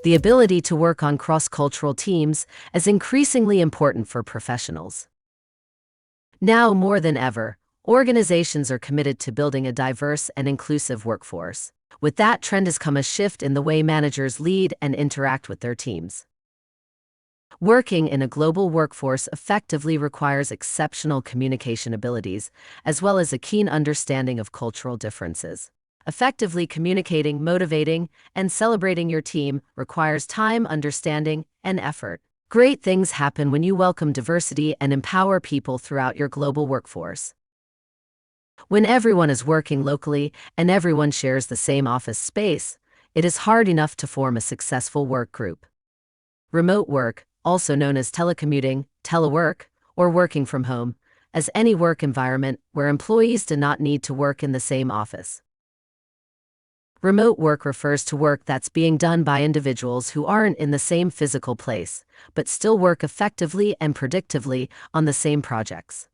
The ability to work on cross-cultural teams is increasingly important for professionals. Now more than ever, organizations are committed to building a diverse and inclusive workforce. With that trend has come a shift in the way managers lead and interact with their teams. Working in a global workforce effectively requires exceptional communication abilities, as well as a keen understanding of cultural differences. Effectively communicating, motivating, and celebrating your team requires time, understanding, and effort. Great things happen when you welcome diversity and empower people throughout your global workforce. When everyone is working locally and everyone shares the same office space, it is hard enough to form a successful work group. Remote work, also known as telecommuting, telework, or working from home, is any work environment where employees do not need to work in the same office. Remote work refers to work that's being done by individuals who aren't in the same physical place, but still work effectively and predictively on the same projects.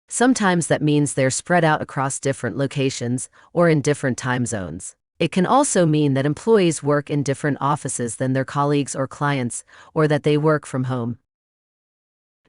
Sometimes that means they're spread out across different locations or in different time zones. It can also mean that employees work in different offices than their colleagues or clients, or that they work from home.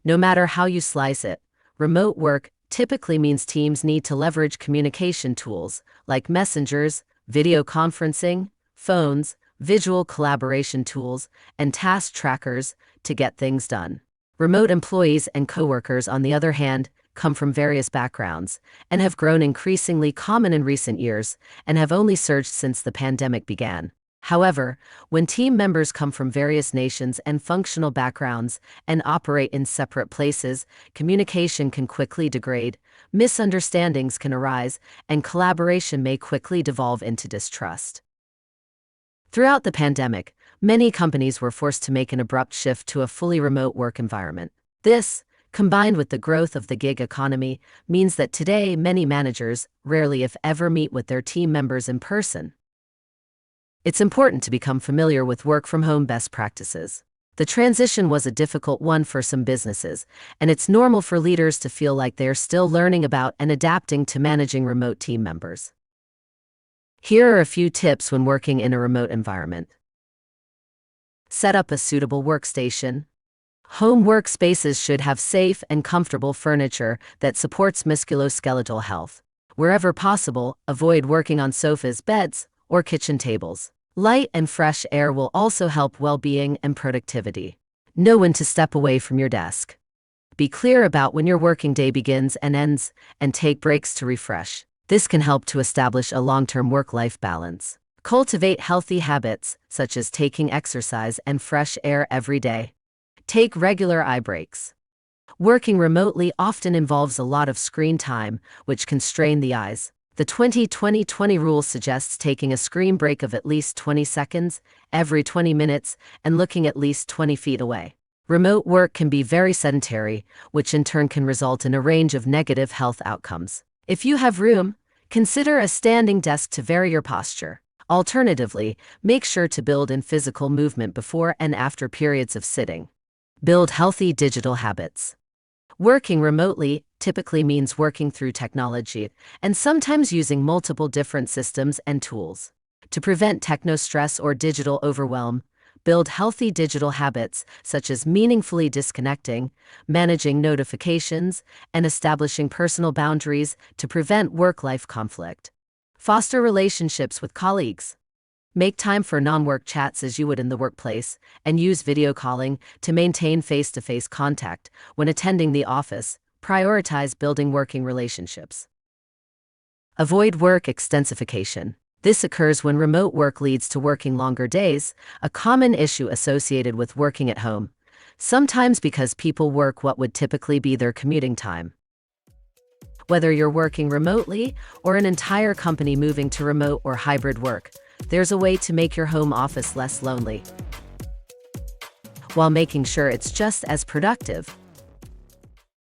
No matter how you slice it, remote work typically means teams need to leverage communication tools like messengers, video conferencing, phones, visual collaboration tools, and task trackers to get things done. Remote employees and coworkers, on the other hand, come from various backgrounds and have grown increasingly common in recent years and have only surged since the pandemic began. However, when team members come from various nations and functional backgrounds and operate in separate places, communication can quickly degrade, misunderstandings can arise, and collaboration may quickly devolve into distrust. Throughout the pandemic, many companies were forced to make an abrupt shift to a fully remote work environment. This, combined with the growth of the gig economy, means that today many managers rarely if ever meet with their team members in person. It's important to become familiar with work-from-home best practices. The transition was a difficult one for some businesses, and it's normal for leaders to feel like they're still learning about and adapting to managing remote team members. Here are a few tips when working in a remote environment. Set up a suitable workstation. Home workspaces should have safe and comfortable furniture that supports musculoskeletal health. Wherever possible, avoid working on sofas, beds, or kitchen tables. Light and fresh air will also help well-being and productivity. Know when to step away from your desk. Be clear about when your working day begins and ends, and take breaks to refresh. This can help to establish a long-term work-life balance. Cultivate healthy habits, such as taking exercise and fresh air every day. Take regular eye breaks. Working remotely often involves a lot of screen time, which can strain the eyes. The 20-20-20 rule suggests taking a screen break of at least 20 seconds every 20 minutes and looking at least 20 feet away. Remote work can be very sedentary, which in turn can result in a range of negative health outcomes. If you have room, consider a standing desk to vary your posture. Alternatively, make sure to build in physical movement before and after periods of sitting. Build healthy digital habits. Working remotely typically means working through technology and sometimes using multiple different systems and tools. To prevent techno-stress or digital overwhelm, build healthy digital habits such as meaningfully disconnecting, managing notifications, and establishing personal boundaries to prevent work-life conflict. Foster relationships with colleagues. Make time for non-work chats as you would in the workplace, and use video calling to maintain face-to-face contact when attending the office. Prioritize building working relationships. Avoid work extensification. This occurs when remote work leads to working longer days, a common issue associated with working at home, sometimes because people work what would typically be their commuting time. Whether you're working remotely or an entire company moving to remote or hybrid work, there's a way to make your home office less lonely, while making sure it's just as productive.